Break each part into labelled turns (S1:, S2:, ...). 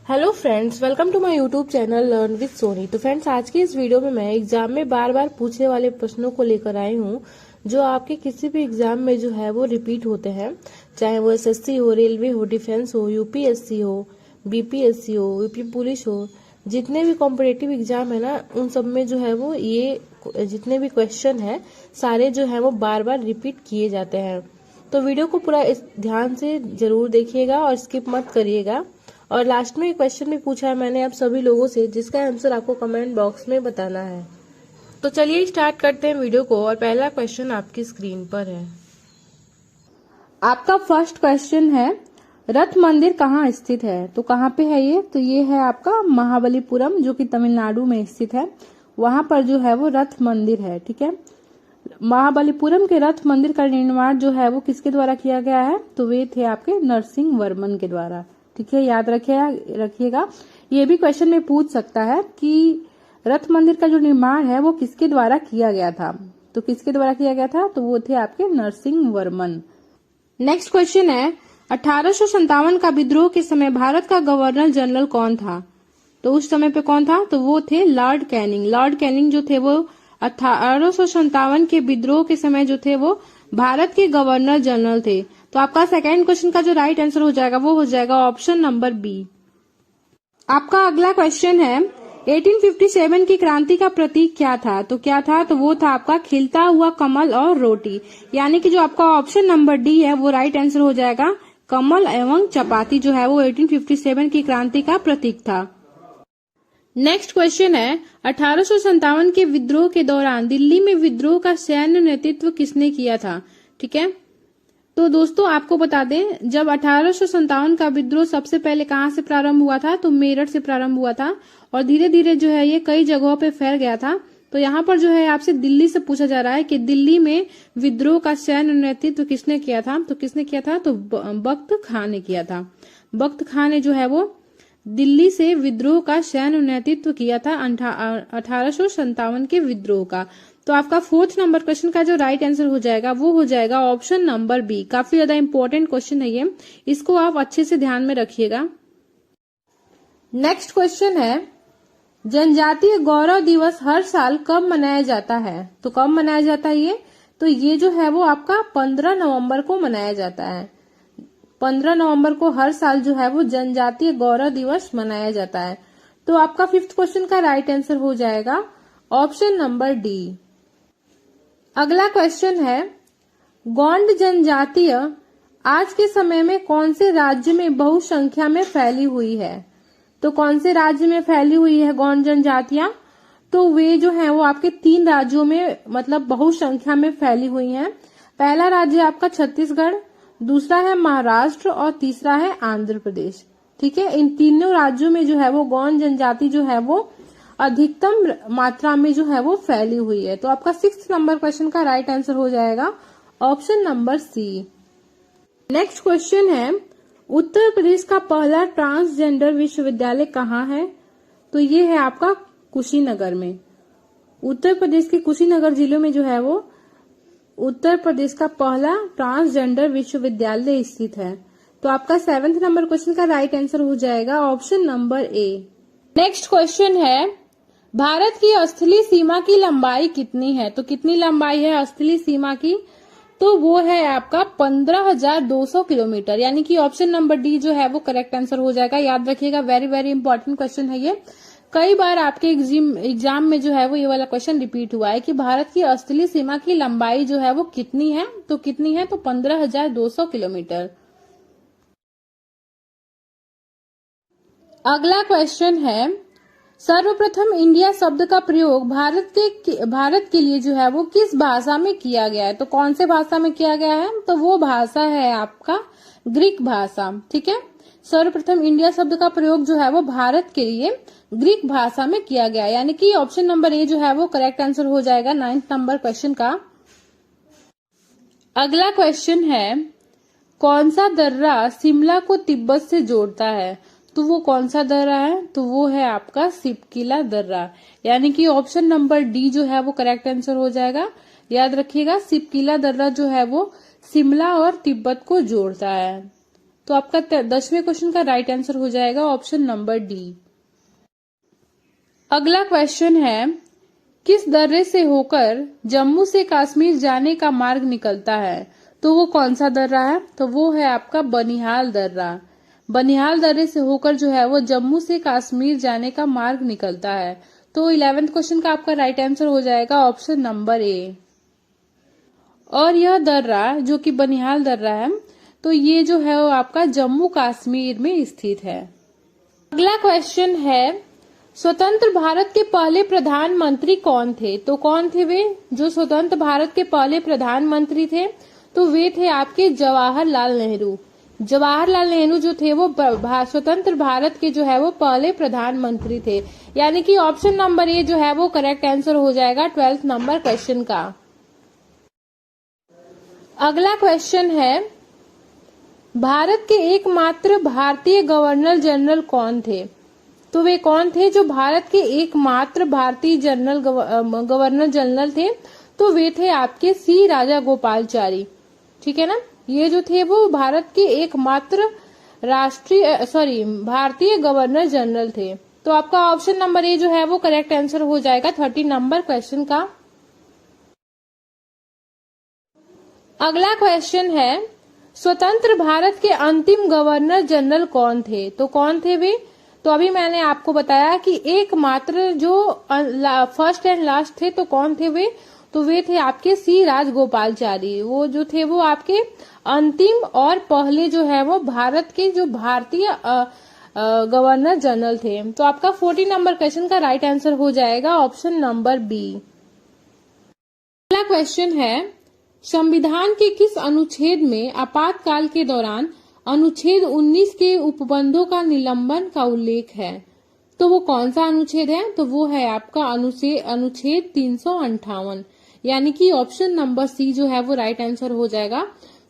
S1: Hello friends, welcome to my YouTube channel learn with Soni. तो friends, आज की इस वीडियो में मैं एग्जाम में बार बार पूछने वाले प्रश्नों को लेकर आई हूँ जो आपके किसी भी एग्जाम में जो है वो रिपीट होते हैं, चाहे वो एसएससी हो, रेलवे हो, डिफेंस हो, यूपीएससी हो, बीपीएससी हो, यूपी पुलिस हो। जितने भी कॉम्पिटेटिव एग्जाम है ना, उन सब में जो है वो ये जितने भी क्वेश्चन है सारे जो है वो बार बार रिपीट किए जाते हैं। तो वीडियो को पूरा ध्यान से जरूर देखिएगा और स्किप मत करिएगा। और लास्ट में एक क्वेश्चन भी पूछा है मैंने आप सभी लोगों से, जिसका आंसर आपको कमेंट बॉक्स में बताना है। तो चलिए स्टार्ट करते हैं वीडियो को। और पहला क्वेश्चन आपकी स्क्रीन पर है।
S2: आपका फर्स्ट क्वेश्चन है, रथ मंदिर कहाँ स्थित है? तो कहाँ पे है ये? तो ये है आपका महाबलीपुरम, जो कि तमिलनाडु में स्थित है। वहां पर जो है वो रथ मंदिर है। ठीक है, महाबलीपुरम के रथ मंदिर का निर्माण जो है वो किसके द्वारा किया गया है? तो वे थे आपके नरसिंह वर्मन के द्वारा। ठीक है, याद रखिएगा। ये भी क्वेश्चन में पूछ सकता है कि रथ मंदिर का जो निर्माण है वो किसके द्वारा किया गया था? तो किसके द्वारा किया गया था? तो वो थे आपके नरसिंह वर्मन। नेक्स्ट क्वेश्चन है, 1857 का विद्रोह के समय भारत का गवर्नर जनरल कौन था? तो उस समय पे कौन था? तो वो थे लॉर्ड कैनिंग। लॉर्ड कैनिंग जो थे वो 1857 के विद्रोह के समय जो थे वो भारत के गवर्नर जनरल थे। तो आपका सेकंड क्वेश्चन का जो राइट आंसर हो जाएगा वो हो जाएगा ऑप्शन नंबर बी। आपका अगला क्वेश्चन है, 1857 की क्रांति का प्रतीक क्या था? तो क्या था? तो वो था आपका खिलता हुआ कमल और रोटी। यानी कि जो आपका ऑप्शन नंबर डी है वो राइट आंसर हो जाएगा। कमल एवं चपाती जो है वो 1857 की क्रांति का प्रतीक था। नेक्स्ट क्वेश्चन है, 1857 के विद्रोह के दौरान दिल्ली में विद्रोह का सैन्य नेतृत्व किसने किया था? ठीक है, तो दोस्तों आपको बता दें, जब 1857 का विद्रोह सबसे पहले कहां से प्रारंभ हुआ था? तो मेरठ से प्रारंभ हुआ था और धीरे धीरे जो है ये कई जगहों पे फैल गया था। तो यहाँ पर जो है आपसे दिल्ली से पूछा जा रहा है कि दिल्ली में विद्रोह का सैन्य नेतृत्व किसने किया था? तो किसने किया था? तो बख्त खां ने किया था। बख्त खां ने जो है वो दिल्ली से विद्रोह का सैन्य नेतृत्व किया था 1857 के विद्रोह का। तो आपका फोर्थ नंबर क्वेश्चन का जो राइट आंसर हो जाएगा वो हो जाएगा ऑप्शन नंबर बी। काफी ज्यादा इंपॉर्टेंट क्वेश्चन है ये, इसको आप अच्छे से ध्यान में रखिएगा। नेक्स्ट क्वेश्चन है, जनजातीय गौरव दिवस हर साल कब मनाया जाता है? तो कब मनाया जाता है ये? तो ये जो है वो आपका 15 नवंबर को मनाया जाता है। 15 नवंबर को हर साल जो है वो जनजातीय गौरव दिवस मनाया जाता है। तो आपका फिफ्थ क्वेश्चन का राइट आंसर हो जाएगा ऑप्शन नंबर डी। अगला क्वेश्चन है, गोंड जनजातीय आज के समय में कौन से राज्य में बहुसंख्या में फैली हुई है? तो कौन से राज्य में फैली हुई है गोंड जनजातियां? तो वे जो है वो आपके 3 राज्यों में मतलब बहुसंख्या में फैली हुई हैं। पहला राज्य आपका छत्तीसगढ़, दूसरा है महाराष्ट्र और तीसरा है आंध्र प्रदेश। ठीक है, इन तीनों राज्यों में जो है वो गोंड जनजाति जो है वो अधिकतम मात्रा में जो है वो फैली हुई है। तो आपका 6th नंबर क्वेश्चन का राइट आंसर हो जाएगा option number C. Next question है, उत्तर प्रदेश का पहला ट्रांसजेंडर विश्वविद्यालय कहाँ है? तो ये है आपका कुशीनगर में। उत्तर प्रदेश के कुशीनगर जिले में जो है वो उत्तर प्रदेश का पहला ट्रांसजेंडर विश्वविद्यालय स्थित है। तो आपका 7th नंबर क्वेश्चन का राइट आंसर हो जाएगा option number A. Next question है, भारत की स्थलीय सीमा की लंबाई कितनी है? तो कितनी लंबाई है स्थलीय सीमा की? तो वो है आपका 15,200 किलोमीटर। यानी कि ऑप्शन नंबर डी जो है वो करेक्ट आंसर हो जाएगा। याद रखिएगा, वेरी वेरी इंपॉर्टेंट क्वेश्चन है ये। कई बार आपके एग्जाम में जो है वो ये वाला क्वेश्चन रिपीट हुआ है कि भारत की स्थलीय सीमा की लंबाई जो है वो कितनी है? तो कितनी है? तो 15,200 किलोमीटर। अगला क्वेश्चन है, सर्वप्रथम इंडिया शब्द का प्रयोग भारत के लिए जो है वो किस भाषा में किया गया है? तो कौन से भाषा में किया गया है? तो वो भाषा है आपका ग्रीक भाषा। ठीक है, सर्वप्रथम इंडिया शब्द का प्रयोग जो है वो भारत के लिए ग्रीक भाषा में किया गया, यानी कि ऑप्शन नंबर ए जो है वो करेक्ट आंसर हो जाएगा 9th नंबर क्वेश्चन का। अगला क्वेश्चन है, कौन सा दर्रा शिमला को तिब्बत से जोड़ता है? तो वो कौन सा दर्रा है? तो वो है आपका सिपकिला दर्रा। यानी कि ऑप्शन नंबर डी जो है वो करेक्ट आंसर हो जाएगा। याद रखिएगा, सिपकिला दर्रा जो है वो शिमला और तिब्बत को जोड़ता है। तो आपका 10वें क्वेश्चन का राइट आंसर हो जाएगा ऑप्शन नंबर डी। अगला क्वेश्चन है, किस दर्रे से होकर जम्मू से कश्मीर जाने का मार्ग निकलता है? तो वो कौन सा दर्रा है? तो वो है आपका बनिहाल दर्रा। बनिहाल दर्रे से होकर जो है वो जम्मू से कश्मीर जाने का मार्ग निकलता है। तो 11वें क्वेश्चन का आपका राइट आंसर हो जाएगा ऑप्शन नंबर ए। और यह दर्रा जो कि बनिहाल दर्रा है, तो ये जो है वो आपका जम्मू कश्मीर में स्थित है। अगला क्वेश्चन है, स्वतंत्र भारत के पहले प्रधानमंत्री कौन थे? तो कौन थे वे जो स्वतंत्र भारत के पहले प्रधानमंत्री थे? तो वे थे आपके जवाहरलाल नेहरू। जवाहरलाल नेहरू जो थे वो स्वतंत्र भारत के जो है वो पहले प्रधानमंत्री थे। यानी कि ऑप्शन नंबर ए जो है वो करेक्ट आंसर हो जाएगा 12th नंबर क्वेश्चन का। अगला क्वेश्चन है, भारत के एकमात्र भारतीय गवर्नर जनरल कौन थे? तो वे कौन थे जो भारत के एकमात्र भारतीय गवर्नर जनरल थे? तो वे थे आपके सी राजागोपालाचारी। ठीक है ना, ये जो थे वो भारत के एकमात्र भारतीय गवर्नर जनरल थे। तो आपका ऑप्शन नंबर ए जो है वो करेक्ट आंसर हो जाएगा 30 नंबर क्वेश्चन का। अगला क्वेश्चन है, स्वतंत्र भारत के अंतिम गवर्नर जनरल कौन थे? तो कौन थे वे? तो अभी मैंने आपको बताया कि एकमात्र जो फर्स्ट एंड लास्ट थे, तो कौन थे वे? तो वे थे आपके सी राजगोपालाचारी। वो जो थे वो आपके अंतिम और पहले जो है वो भारत के जो भारतीय गवर्नर जनरल थे। तो आपका 40 नंबर क्वेश्चन का राइट आंसर हो जाएगा ऑप्शन नंबर बी। अगला क्वेश्चन है, संविधान के किस अनुच्छेद में आपातकाल के दौरान अनुच्छेद 19 के उपबंधों का निलंबन का उल्लेख है? तो वो कौन सा अनुच्छेद है? तो वो है आपका अनुच्छेद 358। यानी कि ऑप्शन नंबर सी जो है वो राइट आंसर हो जाएगा।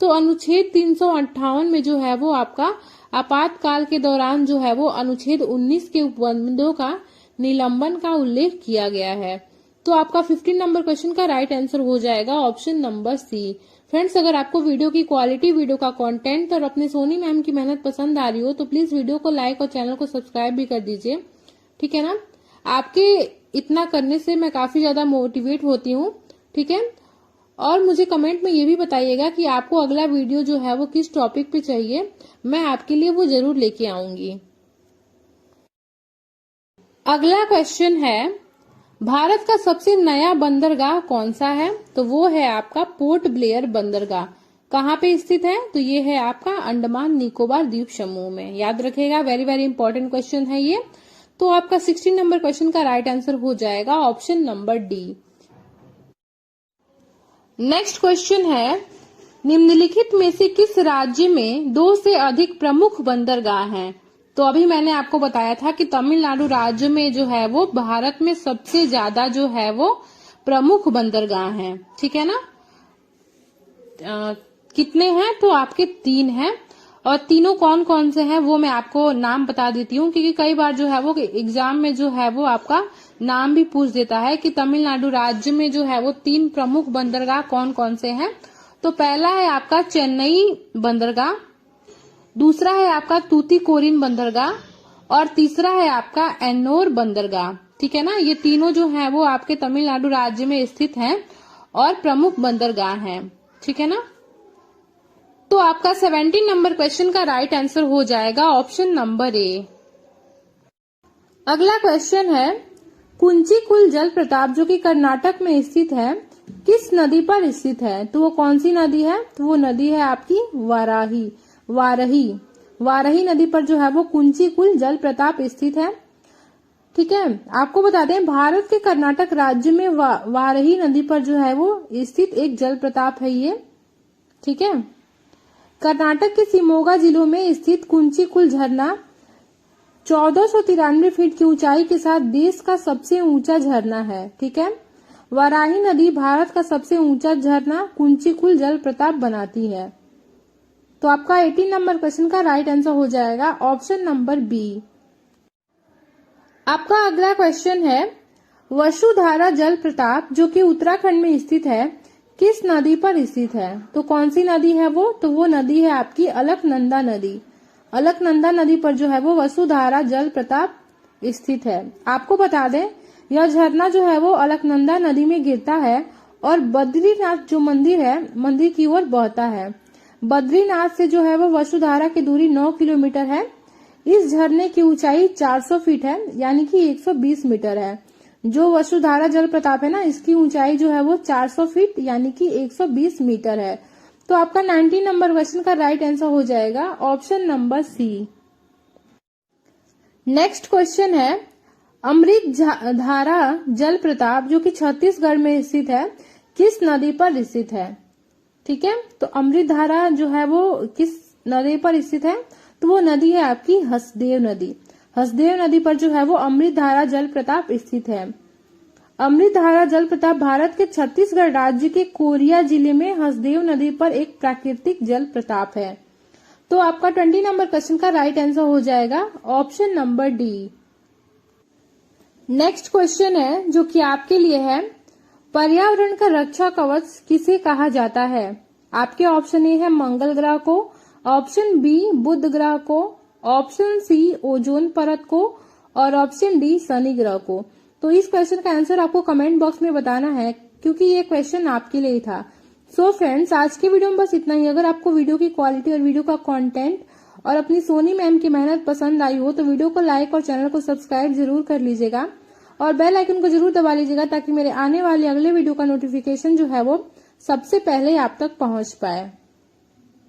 S2: तो अनुच्छेद 358 में जो है वो आपका आपातकाल के दौरान जो है वो अनुच्छेद 19 के उपबंधों का निलंबन का उल्लेख किया गया है। तो आपका 15 नंबर क्वेश्चन का राइट आंसर हो जाएगा ऑप्शन नंबर सी। फ्रेंड्स, अगर आपको वीडियो की क्वालिटी, वीडियो का कंटेंट और अपने सोनी मैम की मेहनत पसंद आ रही हो तो प्लीज वीडियो को लाइक और चैनल को सब्सक्राइब भी कर दीजिए। ठीक है ना, आपके इतना करने से मैं काफी ज्यादा मोटिवेट होती हूँ। ठीक है, और मुझे कमेंट में ये भी बताइएगा कि आपको अगला वीडियो जो है वो किस टॉपिक पे चाहिए, मैं आपके लिए वो जरूर लेके आऊंगी। अगला क्वेश्चन है, भारत का सबसे नया बंदरगाह कौन सा है? तो वो है आपका पोर्ट ब्लेयर बंदरगाह। कहाँ पे स्थित है? तो ये है आपका अंडमान निकोबार द्वीप समूह में। याद रखेगा, वेरी वेरी इंपॉर्टेंट क्वेश्चन है ये। तो आपका 16 नंबर क्वेश्चन का राइट आंसर हो जाएगा option number D. Next question है, निम्नलिखित में से किस राज्य में 2 से अधिक प्रमुख बंदरगाह हैं? तो अभी मैंने आपको बताया था कि तमिलनाडु राज्य में जो है वो भारत में सबसे ज्यादा जो है वो प्रमुख बंदरगाह हैं। ठीक है ना, कितने हैं? तो आपके 3 हैं। और तीनों कौन कौन से हैं वो मैं आपको नाम बता देती हूँ, क्योंकि कई बार जो है वो एग्जाम में जो है वो आपका नाम भी पूछ देता है कि तमिलनाडु राज्य में जो है वो 3 प्रमुख बंदरगाह कौन कौन से हैं। तो पहला है आपका चेन्नई बंदरगाह, दूसरा है आपका तूतीकोरिन बंदरगाह और तीसरा है आपका एन्नोर बंदरगाह। ठीक है ना, ये तीनों जो है वो आपके तमिलनाडु राज्य में स्थित हैं और प्रमुख बंदरगाह हैं। ठीक है ना, तो आपका 17 नंबर क्वेश्चन का राइट आंसर हो जाएगा ऑप्शन नंबर ए। अगला क्वेश्चन है, कुंचिकुल जलप्रपात जो कि कर्नाटक में स्थित है, किस नदी पर स्थित है? तो वो कौन सी नदी है? तो वो नदी है आपकी वाराही नदी पर जो है वो कुंचिकुल जलप्रपात स्थित है। ठीक है, आपको बता दें भारत के कर्नाटक राज्य में वाराही नदी पर जो है वो स्थित एक जलप्रपात है ये। ठीक है, कर्नाटक के शिमोगा जिलों में स्थित कुंचिकुल झरना 1493 फीट की ऊंचाई के साथ देश का सबसे ऊंचा झरना है। ठीक है, वाराही नदी भारत का सबसे ऊंचा झरना कुंचिकुल जलप्रपात बनाती है। तो आपका 18 नंबर क्वेश्चन का राइट आंसर हो जाएगा ऑप्शन नंबर बी। आपका अगला क्वेश्चन है, वसुधारा जलप्रपात जो कि उत्तराखंड में स्थित है, किस नदी पर स्थित है? तो कौन सी नदी है वो? तो वो नदी है आपकी अलकनंदा नदी। अलकनंदा नदी पर जो है वो वसुधारा जल प्रताप स्थित है। आपको बता दें, यह झरना जो है वो अलकनंदा नदी में गिरता है और बद्रीनाथ जो मंदिर है, मंदिर की ओर बहता है। बद्रीनाथ से जो है वो वसुधारा की दूरी 9 किलोमीटर है। इस झरने की ऊंचाई 400 फीट है, यानी कि 120 मीटर है। जो वसुधारा जल प्रताप है ना, इसकी ऊंचाई जो है वो 400 फीट यानी कि 120 मीटर है। तो आपका 19 नंबर क्वेश्चन का राइट आंसर हो जाएगा option number C. Next question है, अमृत धारा जल प्रताप जो कि छत्तीसगढ़ में स्थित है, किस नदी पर स्थित है? ठीक है, तो अमृत धारा जो है वो किस नदी पर स्थित है? तो वो नदी है आपकी हसदेव नदी। हसदेव नदी पर जो है वो अमृत धारा जल प्रताप स्थित है। अमृत धारा जल प्रताप भारत के छत्तीसगढ़ राज्य के कोरिया जिले में हसदेव नदी पर एक प्राकृतिक जल प्रताप है। तो आपका 20 नंबर क्वेश्चन का राइट आंसर हो जाएगा option number D. Next question है जो कि आपके लिए है, पर्यावरण का रक्षा कवच किसे कहा जाता है? आपके ऑप्शन ए है मंगल ग्रह को, ऑप्शन बी बुध ग्रह को, ऑप्शन सी ओजोन परत को और ऑप्शन डी शनि ग्रह को। तो इस क्वेश्चन का आंसर आपको कमेंट बॉक्स में बताना है, क्योंकि ये क्वेश्चन आपके लिए था। सो फ्रेंड्स, आज की वीडियो में बस इतना ही। अगर आपको वीडियो की क्वालिटी और वीडियो का कंटेंट और अपनी सोनी मैम की मेहनत पसंद आई हो तो वीडियो को लाइक और चैनल को सब्सक्राइब जरूर कर लीजिएगा और बेल आइकन को जरूर दबा लीजिएगा, ताकि मेरे आने वाले अगले वीडियो का नोटिफिकेशन जो है वो सबसे पहले आप तक पहुंच पाए।